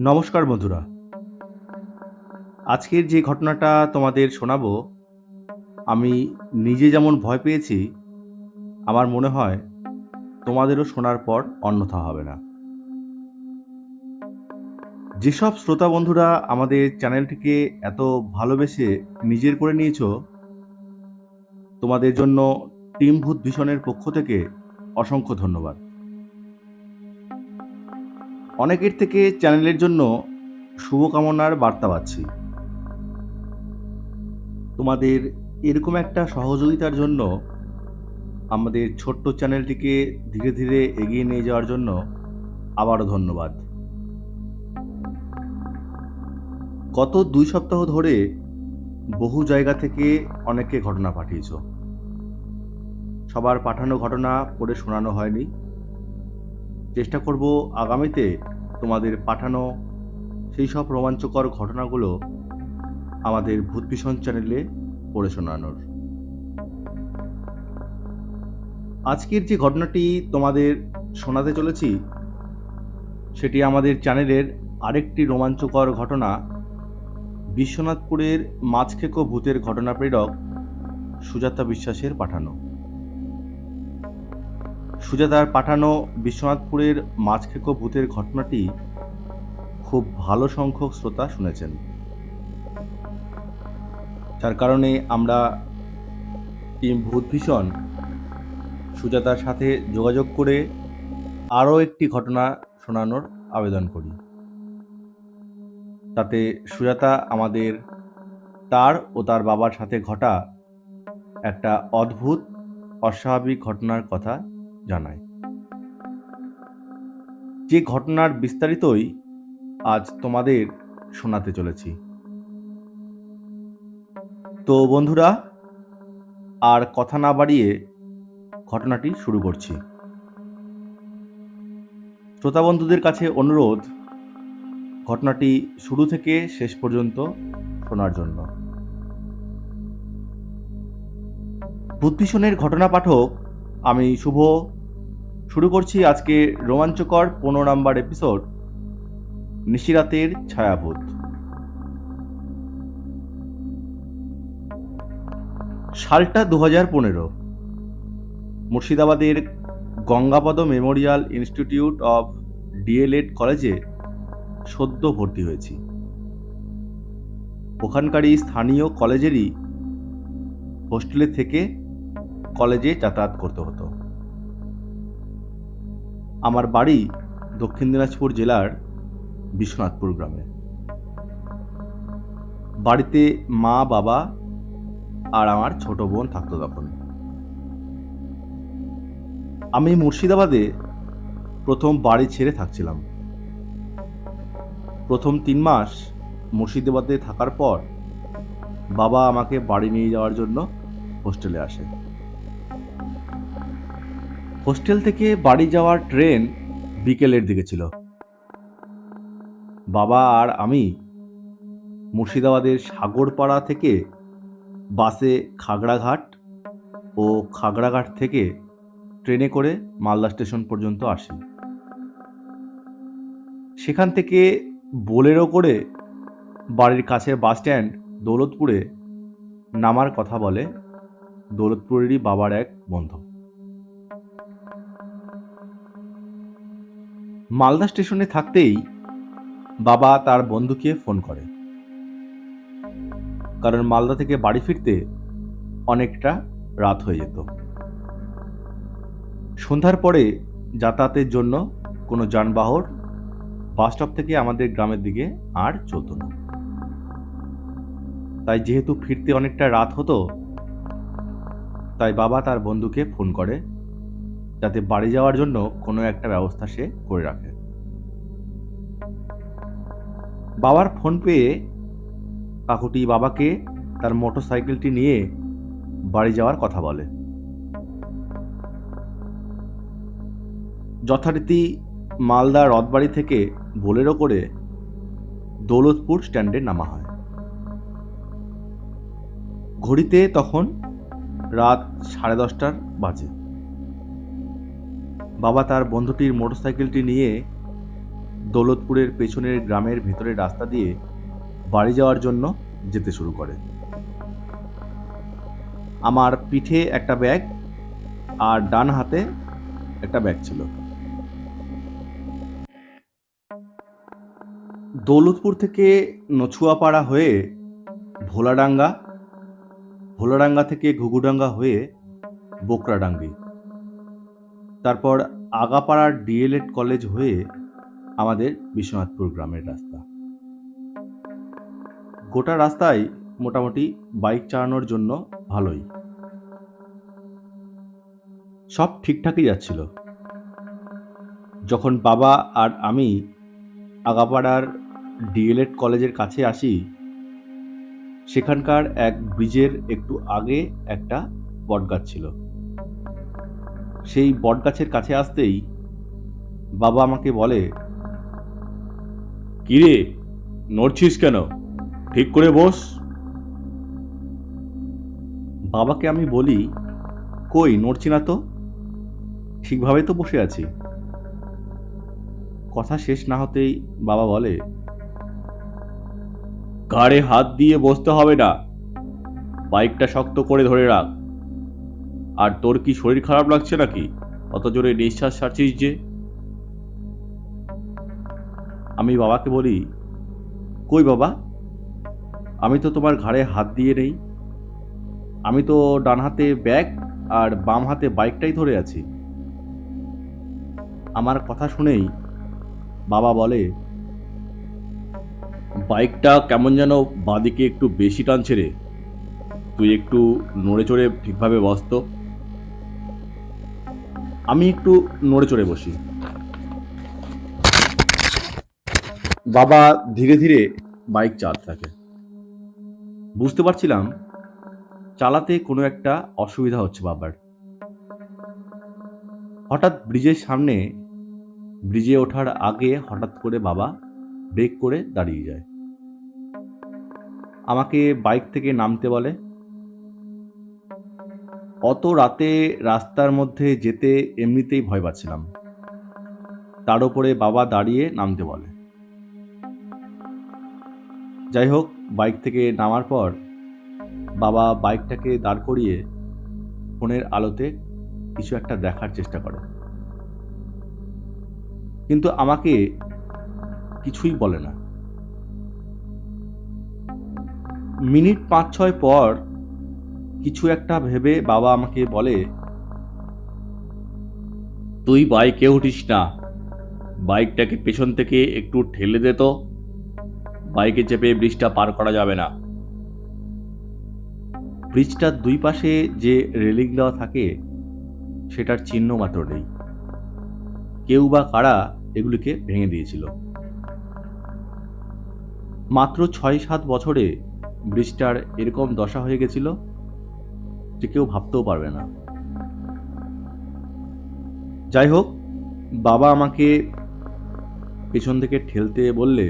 নমস্কার বন্ধুরা। আজকের যে ঘটনাটা তোমাদের শোনাবো, আমি নিজে যেমন ভয় পেয়েছি, আমার মনে হয় তোমাদেরও শোনার পর অন্যথা হবে না। যেসব শ্রোতা বন্ধুরা আমাদের চ্যানেলটিকে এত ভালোবেসে নিজের করে নিয়েছো, তোমাদের জন্য টিম ভূত ভিশনের পক্ষ থেকে অসংখ্য ধন্যবাদ। অনেকের থেকে চ্যানেলের জন্য শুভকামনার বার্তা পাচ্ছি। তোমাদের এরকম একটা সহযোগিতার জন্য আমাদের ছোট্ট চ্যানেলটিকে ধীরে ধীরে এগিয়ে নিয়ে যাওয়ার জন্য আবারও ধন্যবাদ। গত 2 সপ্তাহ ধরে বহু জায়গা থেকে অনেকে ঘটনা পাঠিয়েছো। সবার পাঠানো ঘটনা পড়ে শোনানো হয়নি। চেষ্টা করব আগামীতে তোমাদের পাঠানো সেই সব রোমাঞ্চকর ঘটনাগুলো আমাদের ভূতভিশন চ্যানেলে পড়ে শোনানোর। আজকের যে ঘটনাটি তোমাদের শোনাতে চলেছি, সেটি আমাদের চ্যানেলের আরেকটি রোমাঞ্চকর ঘটনা, বিশ্বনাথপুরের মাছখেকো ভূতের ঘটনা প্রেরক সুজাতা বিশ্বাসের পাঠানো। সুজাতার পাঠানো বিশ্বনাথপুরের মাছখেকো ভূতের ঘটনাটি খুব ভালো সংখ্যক শ্রোতা শুনেছেন, যার কারণে আমরা টিম ভূতভিশন সুজাতার সাথে যোগাযোগ করে আরও একটি ঘটনা শোনানোর আবেদন করি, তাতে সুজাতা আমাদের তার ও তার বাবার সাথে ঘটা একটা অদ্ভুত অস্বাভাবিক ঘটনার কথা জানায়। যে ঘটনার বিস্তারিতই আজ তোমাদের শোনাতে চলেছি। তো বন্ধুরা, আর কথা না বাড়িয়ে ঘটনাটি শুরু করছি। শ্রোতা বন্ধুদের কাছে অনুরোধ, ঘটনাটি শুরু থেকে শেষ পর্যন্ত শোনার জন্য। ভূতভিশনের ঘটনা পাঠক আমি শুভ শুরু করছি আজকে রোমাঞ্চকর 15 নম্বর এপিসোড, নিশিরাতের ছায়াভূত। সালটা 2015। মুর্শিদাবাদের Gangapada memorial institute of DElEd কলেজে সদ্য ভর্তি হয়েছি। ওখানকারই স্থানীয় কলেজেরই হোস্টেলে থেকে কলেজে যাতায়াত করতে হতো। আমার বাড়ি দক্ষিণ দিনাজপুর জেলার বিশ্বনাথপুর গ্রামে। বাড়িতে মা, বাবা আর আমার ছোট বোন থাকতো তখন। আমি মুর্শিদাবাদে প্রথম বাড়ি ছেড়ে থাকছিলাম। প্রথম 3 মাস মুর্শিদাবাদে থাকার পর বাবা আমাকে বাড়ি নিয়ে যাওয়ার জন্য হোস্টেলে আসে। হোস্টেল থেকে বাড়ি যাওয়ার ট্রেন বিকেলের দিকে ছিল। বাবা আর আমি মুর্শিদাবাদের সাগরপাড়া থেকে বাসে খাগড়াঘাট ও খাগড়াঘাট থেকে ট্রেনে করে মালদা স্টেশন পর্যন্ত আসি। সেখান থেকে বোলেরো করে বাড়ির কাছে বাস স্ট্যান্ড দৌলতপুরে নামার কথা বলে দৌলতপুরেরই বাবার এক বন্ধু। মালদা স্টেশনে থাকতেই বাবা তার বন্ধুকে ফোন করে, কারণ মালদা থেকে বাড়ি ফিরতে অনেকটা রাত হয়ে যেত। সন্ধ্যার পরে যাতায়াতের জন্য কোনো যানবাহন বাস স্টপ থেকে আমাদের গ্রামের দিকে আর চলত না। তাই যেহেতু ফিরতে অনেকটা রাত হতো, তাই বাবা তার বন্ধুকে ফোন করে যাতে বাড়ি যাওয়ার জন্য কোনো একটা ব্যবস্থা সে করে রাখে। বাবার ফোন পেয়ে কাকুটি বাবাকে তার মোটরসাইকেলটি নিয়ে বাড়ি যাওয়ার কথা বলে। যথারীতি মালদা রথবাড়ি থেকে বোলেরো করে দৌলতপুর স্ট্যান্ডে নামা হয়। ঘড়িতে তখন রাত 10:30 বাজে। বাবা তার বন্ধুটির মোটরসাইকেলটি নিয়ে দৌলতপুরের পেছনের গ্রামের ভেতরের রাস্তা দিয়ে বাড়ি যাওয়ার জন্য যেতে শুরু করে। আমার পিঠে একটা ব্যাগ আর ডান হাতে একটা ব্যাগ ছিল। দৌলতপুর থেকে নছুয়াপাড়া হয়ে ভোলাডাঙ্গা, ভোলাডাঙ্গা থেকে ঘুঘুডাঙ্গা হয়ে বোকরাডাঙ্গি, তারপর আগাপাড়ার ডিএলএড কলেজ হয়ে আমাদের বিশ্বনাথপুর গ্রামের রাস্তা। গোটা রাস্তায় মোটামুটি বাইক চালানোর জন্য ভালোই, সব ঠিকঠাকই যাচ্ছিল। যখন বাবা আর আমি আগাপাড়ার ডিএলএড কলেজের কাছে আসি, সেখানকার এক ব্রিজের একটু আগে একটা বটগাছ ছিল। সেই বটগাছের কাছে আসতেই বাবা আমাকে বলে, কিরে, নড়ছিস কেন? ঠিক করে বস। বাবাকে আমি বলি, কই, নড়ছি না তো, ঠিকভাবে তো বসে আছি। কথা শেষ না হতেই বাবা বলে, ঘাড়ে হাত দিয়ে বসতে হবে না, বাইকটা শক্ত করে ধরে রাখ। আর তোর কি শরীর খারাপ লাগছে নাকি? অত জোরে নিঃশ্বাস ছাড়ছিস যে? আমি বাবাকে বলি, কই বাবা, আমি তো তোমার ঘাড়ে হাত দিয়ে নেই, আমি তো ডান হাতে ব্যাগ আর বাম হাতে বাইকটাই ধরে আছি। আমার কথা শুনেই বাবা বলে, বাইকটা কেমন যেন বাঁদিকে একটু বেশি টানছে রে, তুই একটু নড়ে চড়ে ঠিকভাবে বস তো। আমি একটু নড়ে চড়ে বসি। বাবা ধীরে ধীরে বাইক চালাতে থাকে। বুঝতে পারছিলাম চালাতে কোনো একটা অসুবিধা হচ্ছে বাবার। হঠাৎ ব্রিজের সামনে, ব্রিজে ওঠার আগে হঠাৎ করে বাবা ব্রেক করে দাঁড়িয়ে যায়। আমাকে বাইক থেকে নামতে বলে। অত রাতে রাস্তার মধ্যে যেতে এমনিতেই ভয় পাচ্ছিলাম, তার উপরে বাবা দাঁড়িয়ে নামতে বলে। যাই হোক, বাইক থেকে নামার পর বাবা বাইকটাকে দাঁড় করিয়ে ফোনের আলোতে কিছু একটা দেখার চেষ্টা করে, কিন্তু আমাকে কিছুই বলে না। মিনিট 5-6 পর কিছু একটা ভেবে বাবা আমাকে বলে, তুই বাইকে উঠিস না, বাইকটাকে পেছন থেকে একটু ঠেলে দে তো, বাইকে চেপে ব্রিজটা পার করা যাবে না। ব্রিজটার দুই পাশে যে রেলিং দেওয়া থাকে সেটার চিহ্ন মাত্র নেই, কেউ বা কারা এগুলিকে ভেঙে দিয়েছিল। মাত্র 6-7 বছরে ব্রিজটার এরকম দশা হয়ে গেছিল যে কেউ ভাবতেও পারবে না। যাই হোক, বাবা আমাকে পেছন থেকে ঠেলতে বললে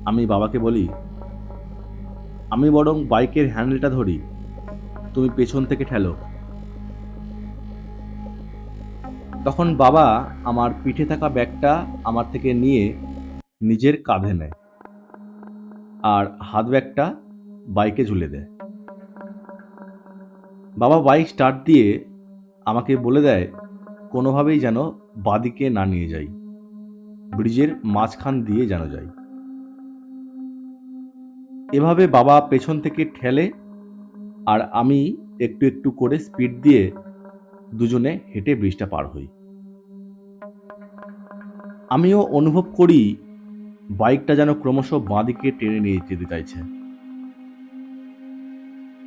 আমি বাবাকে বলি, আমি বরং বাইকের হ্যান্ডেলটা ধরি, তুমি পেছন থেকে ঠেলো। তখন বাবা আমার পিঠে থাকা ব্যাগটা আমার থেকে নিয়ে নিজের কাঁধে নেয় আর হাত ব্যাগটা বাইকে ঝুলে দেয়। বাবা বাইক স্টার্ট দিয়ে আমাকে বলে দেয় কোনোভাবেই যেন বাঁদিকে না নিয়ে যাই, ব্রিজের মাঝখান দিয়ে যেন যাই। এভাবে বাবা পেছন থেকে ঠেলে আর আমি একটু একটু করে স্পিড দিয়ে দুজনে হেঁটে ব্রিজটা পার হই। আমিও অনুভব করি বাইকটা যেন ক্রমশ বাঁদিকে টেনে নিয়ে যেতে চাইছে।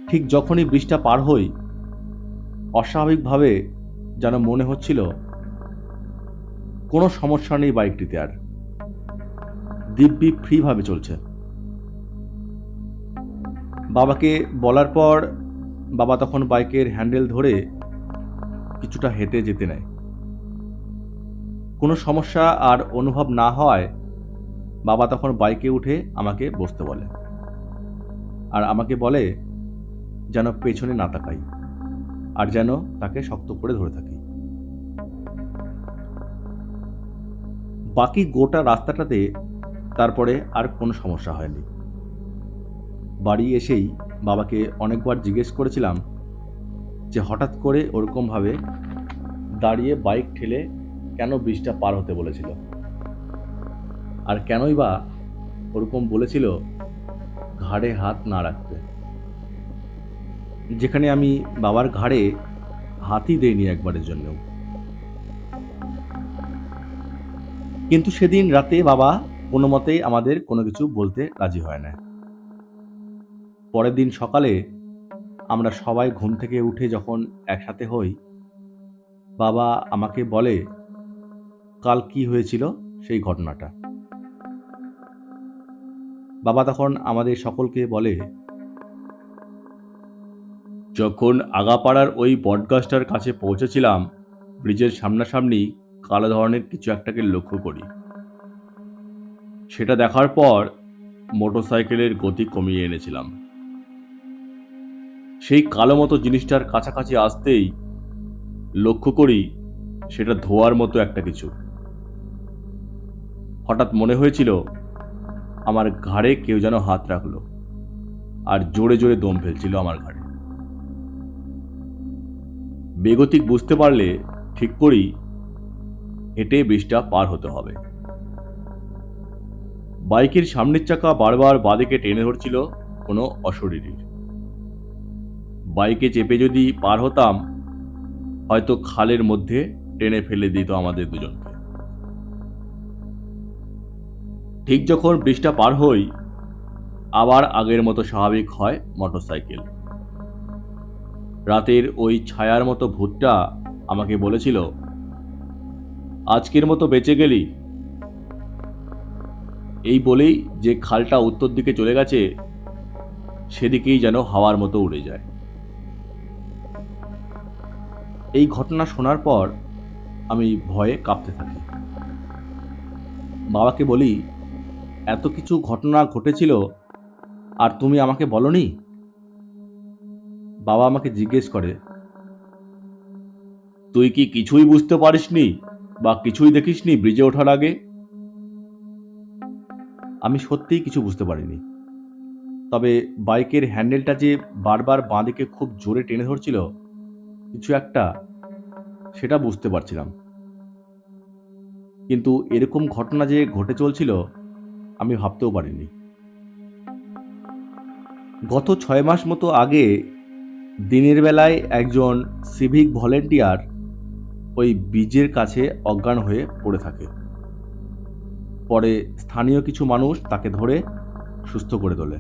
ঠিক যখনই ব্রিজটা পার হই, অস্বাভাবিকভাবে যেন মনে হচ্ছিল কোনো সমস্যা নেই বাইকটিতে, আর দিব্যি ফ্রিভাবে চলছে। বাবাকে বলার পর বাবা তখন বাইকের হ্যান্ডেল ধরে কিছুটা হেঁটে যেতে নেয়। কোনো সমস্যা আর অনুভব না হওয়ায় বাবা তখন বাইকে উঠে আমাকে বসতে বলে আর আমাকে বলে যেন পেছনে না তাকাই আর যেন তাকে শক্ত করে ধরে থাকি। বাকি গোটা রাস্তাটাতে তারপরে আর কোনো সমস্যা হয়নি। বাড়ি এসেই বাবাকে অনেকবার জিজ্ঞেস করেছিলাম যে হঠাৎ করে ওরকমভাবে দাঁড়িয়ে বাইক ঠেলে কেন ব্রিজটা পার হতে বলেছিল, আর কেনই বা ওরকম বলেছিল ঘাড়ে হাত না রাখতে, যেখানে আমি বাবার ঘাড়ে হাতই দেইনি একবারের জন্যও। কিন্তু সেদিন রাতে বাবা কোনো মতেই আমাদের কোনো কিছু বলতে রাজি হয় না। পরের দিন সকালে আমরা সবাই ঘুম থেকে উঠে যখন একসাথে হই, বাবা আমাকে বলে কাল কি হয়েছিল সেই ঘটনাটা। বাবা তখন আমাদের সকলকে বলে, যখন আগাপাড়ার ওই বটগাছটার কাছে পৌঁছেছিলাম, ব্রিজের সামনাসামনি কালো ধরনের কিছু একটাকে লক্ষ্য করি। সেটা দেখার পর মোটরসাইকেলের গতি কমিয়ে এনেছিলাম। সেই কালো মতো জিনিসটার কাছাকাছি আসতেই লক্ষ্য করি সেটা ধোয়ার মতো একটা কিছু। হঠাৎ মনে হয়েছিল আমার ঘাড়ে কেউ যেন হাত রাখলো আর জোরে জোরে দম ফেলছিল আমার ঘাড়ে। বেগতিক বুঝতে পারলে ঠিক করি হেঁটে ব্রিজটা পার হতে হবে। বাইকের সামনের চাকা বারবার বাঁদিকে টেনে ধরছিল কোনো অশরীরীর। বাইকে চেপে যদি পার হতাম, হয়তো খালের মধ্যে টেনে ফেলে দিত আমাদের দুজনকে। ঠিক যখন ব্রিজটা পার হই, আবার আগের মতো স্বাভাবিক হয় মোটরসাইকেল। রাতের ওই ছায়ার মতো ভূতটা আমাকে বলেছিল, আজকের মতো বেঁচে গেলি। এই বলেই যে খালটা উত্তর দিকে চলে গেছে, সেদিকেই যেন হাওয়ার মতো উড়ে যায়। এই ঘটনা শোনার পর আমি ভয়ে কাঁপতে থাকি। বাবাকে বলি, এত কিছু ঘটনা ঘটেছিল আর তুমি আমাকে বলনি? বাবা আমাকে জিজ্ঞেস করে, তুই কি কিছুই বুঝতে পারিসনি বা কিছুই দেখিসনি ব্রিজে ওঠার আগে? আমি সত্যিই কিছু বুঝতে পারিনি, তবে বাইকের হ্যান্ডেলটা যে বারবার বাঁদিকে খুব জোরে টেনে ধরছিল কিছু একটা, সেটা বুঝতে পারছিলাম। কিন্তু এরকম ঘটনা যে ঘটে চলছিল আমি ভাবতেও পারিনি। গত 6 মাস মতো আগে দিনের বেলায় একজন সিভিক ভলেন্টিয়ার ওই ব্রিজের কাছে অজ্ঞান হয়ে পড়ে থাকে। পরে স্থানীয় কিছু মানুষ তাকে ধরে সুস্থ করে তোলে।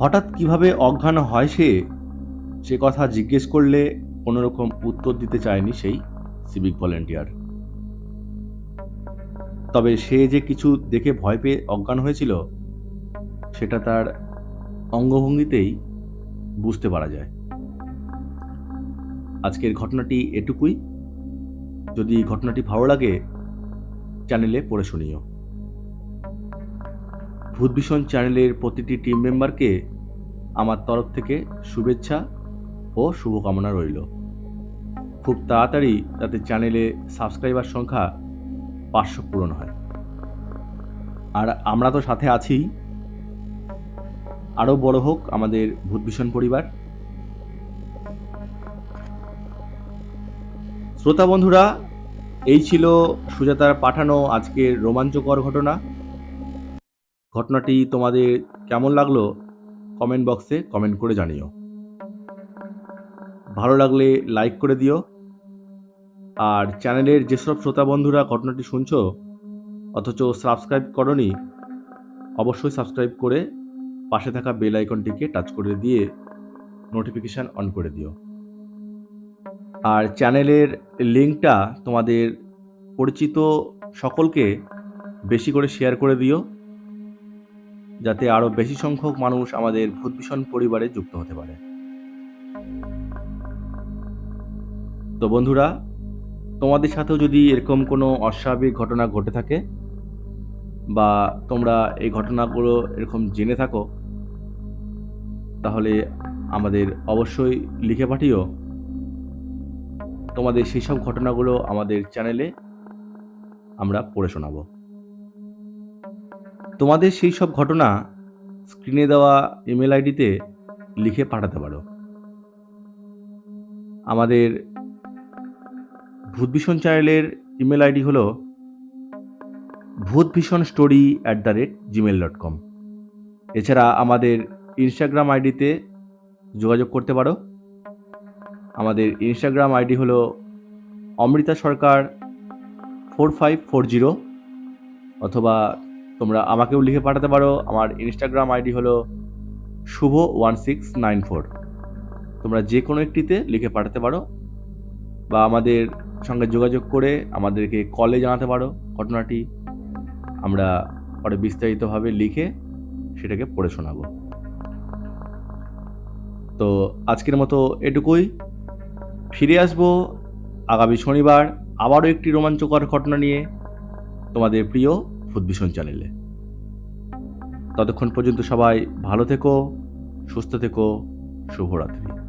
হঠাৎ কিভাবে অজ্ঞান হয় সে কথা জিজ্ঞেস করলে কোনো রকম উত্তর দিতে চায়নি সেই সিভিক ভলেন্টিয়ার। তবে সে যে কিছু দেখে ভয় পেয়ে অজ্ঞান হয়েছিল সেটা তার অঙ্গভঙ্গিতেই বুঝতে পারা যায়। আজকের ঘটনাটি এটুকুই। যদি ঘটনাটি ভালো লাগে চ্যানেলে পড়ে শুনিও। ভূতভীষণ চ্যানেলের প্রতিটি টিম মেম্বারকে আমার তরফ থেকে শুভেচ্ছা ও শুভকামনা রইল। খুব তাড়াতাড়ি যাতে চ্যানেলে সাবস্ক্রাইবার সংখ্যা 500 পূরণ হয়। আর আমরা তো সাথে আছি, আরও বড় হোক আমাদের ভূতভীষণ পরিবার। শ্রোতা বন্ধুরা, এই ছিল সুজাতার পাঠানো আজকের রোমাঞ্চকর ঘটনা। ঘটনাটি তোমাদের কেমন লাগলো কমেন্ট বক্সে কমেন্ট করে জানিও। ভালো লাগলে লাইক করে দিও। আর চ্যানেলের যেসব শ্রোতা বন্ধুরা ঘটনাটি শুনছো অথচ সাবস্ক্রাইব করনি, অবশ্যই সাবস্ক্রাইব করে পাশে থাকা বেল আইকনটিকে টাচ করে দিয়ে নোটিফিকেশান অন করে দিও। আর চ্যানেলের লিঙ্কটা তোমাদের পরিচিত সকলকে বেশি করে শেয়ার করে দিও, যাতে আরও বেশি সংখ্যক মানুষ আমাদের ভূতভীষণ পরিবারে যুক্ত হতে পারে। তো বন্ধুরা, তোমাদের সাথেও যদি এরকম কোনো অস্বাভাবিক ঘটনা ঘটে থাকে বা তোমরা এই ঘটনাগুলো এরকম জেনে থাকো, তাহলে আমাদের অবশ্যই লিখে পাঠিও। তোমাদের সেই সব ঘটনাগুলো আমাদের চ্যানেলে আমরা পড়ে শোনাব। তোমাদের সেই সব ঘটনা স্ক্রিনে দেওয়া ইমেল আইডিতে লিখে পাঠাতে পারো। আমাদের ভূতভীষণ চ্যানেলের ইমেল আইডি হলো bhutbhishonstory@gmail.com। এছাড়া আমাদের ইনস্টাগ্রাম আইডিতে যোগাযোগ করতে পারো। আমাদের ইনস্টাগ্রাম আইডি হলো অমৃতা সরকার 4540, অথবা তোমরা আমাকেও লিখে পাঠাতে পারো। আমার ইনস্টাগ্রাম আইডি হলো শুভ1694। তোমরা যে কোনো একটিতে লিখে পাঠাতে পারো, বা আমাদের সঙ্গে যোগাযোগ করে আমাদেরকে কলে জানাতে পারো ঘটনাটি। আমরা পরে বিস্তারিতভাবে লিখে সেটাকে পড়ে শোনাবো। তো আজকের মতো এটুকুই। ফিরে আসবো আগামী শনিবার আবারও একটি রোমাঞ্চকর ঘটনা নিয়ে তোমাদের প্রিয় ভূতভীষণ চ্যানেলে। ততক্ষণ পর্যন্ত সবাই ভালো থেকো, সুস্থ থেকো, শুভরাত্রি।